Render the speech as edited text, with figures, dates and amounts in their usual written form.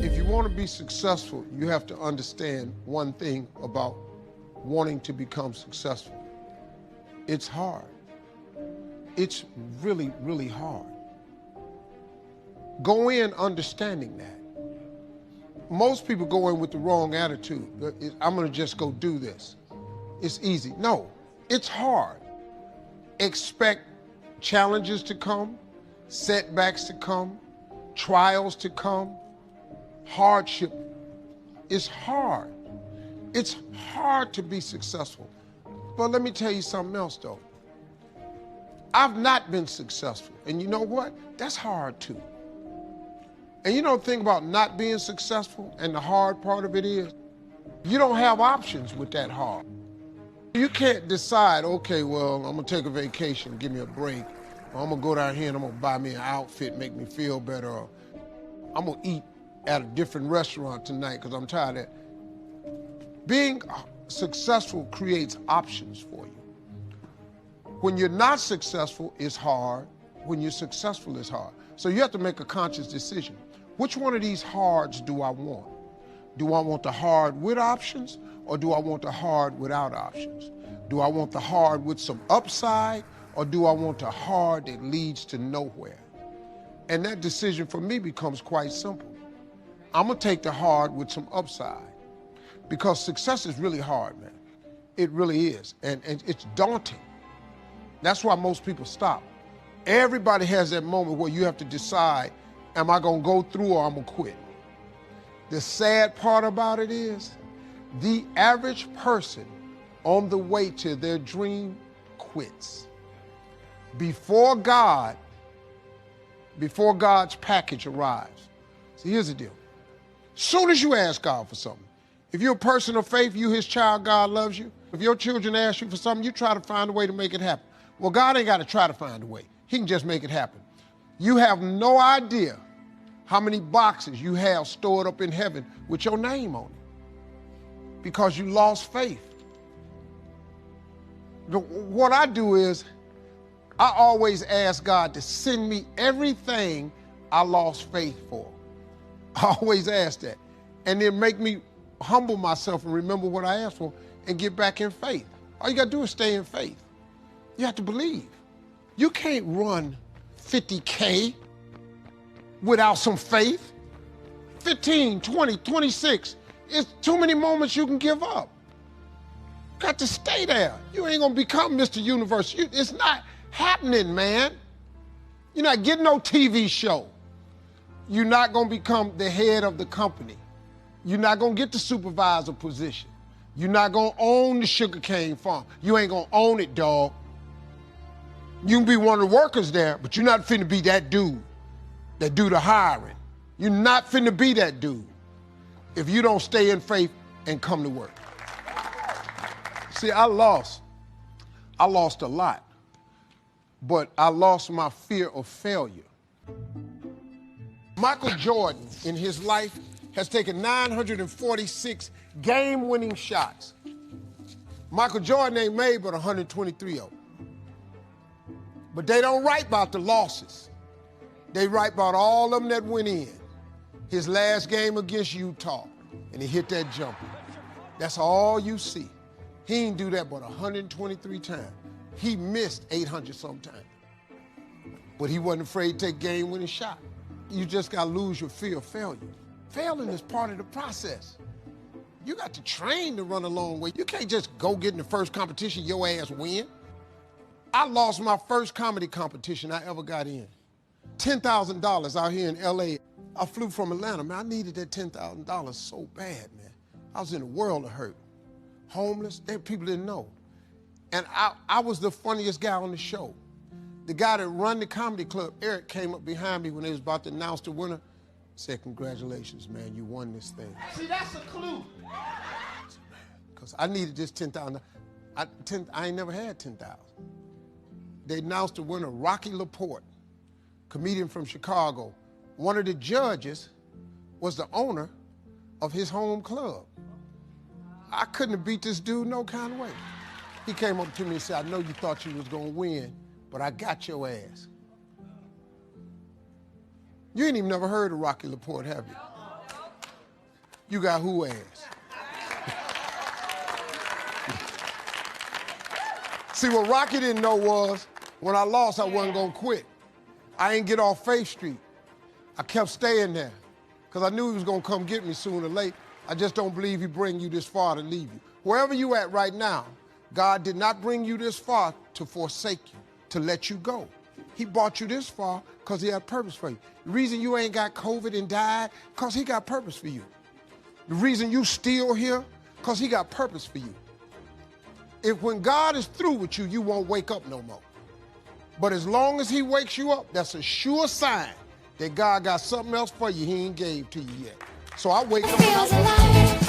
If you want to be successful, you have to understand one thing about wanting to become successful. It's hard. It's really, really hard. Go in understanding that. Most people go in with the wrong attitude. I'm going to just go do this. It's easy. No, it's hard. Expect challenges to come, setbacks to come, trials to come, hardship. It's hard. It's hard to be successful. But let me tell you something else, though. I've not been successful. And you know what? That's hard, too. And you know the thing about not being successful and the hard part of it is, you don't have options with that hard. You can't decide, okay, well, I'm gonna take a vacation, give me a break, or I'm gonna go down here and I'm gonna buy me an outfit, make me feel better, or I'm gonna eat at a different restaurant tonight because I'm tired of that. Being successful creates options for you. When you're not successful, it's hard. When you're successful, it's hard. So you have to make a conscious decision. Which one of these hards do I want? Do I want the hard with options, or do I want the hard without options? Do I want the hard with some upside, or do I want the hard that leads to nowhere? And that decision for me becomes quite simple. I'm gonna take the hard with some upside, because success is really hard, man. It really is, and it's daunting. That's why most people stop. Everybody has that moment where you have to decide, am I gonna go through or I'm gonna quit? The sad part about it is, the average person on the way to their dream quits. Before God's package arrives. See, here's the deal. Soon as you ask God for something, if you're a person of faith, you his child, God loves you. If your children ask you for something, you try to find a way to make it happen. Well, God ain't got to try to find a way. He can just make it happen. You have no idea how many boxes you have stored up in heaven with your name on it because you lost faith. What I do is I always ask God to send me everything I lost faith for. I always ask that. And then make me humble myself and remember what I asked for and get back in faith. All you got to do is stay in faith. You have to believe. You can't run 50K without some faith. 15, 20, 26. It's too many moments you can give up. Got to stay there. You ain't gonna become Mr. Universe. It's not happening, man. You're not getting no TV show. You're not gonna become the head of the company. You're not gonna get the supervisor position. You're not gonna own the sugarcane farm. You ain't gonna own it, dog. You can be one of the workers there, but you're not finna be that dude that do the hiring. You're not finna be that dude if you don't stay in faith and come to work. See, I lost a lot, but I lost my fear of failure. Michael Jordan, in his life, has taken 946 game-winning shots. Michael Jordan ain't made but 123 of them. But they don't write about the losses. They write about all of them that went in. His last game against Utah, and he hit that jumper. That's all you see. He didn't do that but 123 times. He missed 800 sometimes. But he wasn't afraid to take game-winning shot. You just gotta lose your fear of failure. Failing is part of the process. You got to train to run a long way. You can't just go get in the first competition, your ass win. I lost my first comedy competition I ever got in. $10,000 out here in LA. I flew from Atlanta, man. I needed that $10,000 so bad, man. I was in a world of hurt. Homeless, people didn't know. And I was the funniest guy on the show. The guy that run the comedy club, Eric, came up behind me when they was about to announce the winner, said, congratulations, man, you won this thing. See, that's a clue. Because I needed this $10,000. I ain't never had $10,000. They announced the winner, Rocky LaPorte, comedian from Chicago. One of the judges was the owner of his home club. I couldn't have beat this dude no kind of way. He came up to me and said, I know you thought you was gonna win, but I got your ass. You ain't even never heard of Rocky LaPorte, have you? You got who ass? See, what Rocky didn't know was, when I lost, I wasn't gonna quit. I ain't get off Faith Street. I kept staying there, because I knew he was gonna come get me sooner or late. I just don't believe he bring you this far to leave you. Wherever you at right now, God did not bring you this far to forsake you, to let you go. He brought you this far because he had purpose for you. The reason you ain't got COVID and died, because he got purpose for you. The reason you still here, because he got purpose for you. If when God is through with you, you won't wake up no more. But as long as he wakes you up, that's a sure sign that God got something else for you he ain't gave to you yet. So I wake up.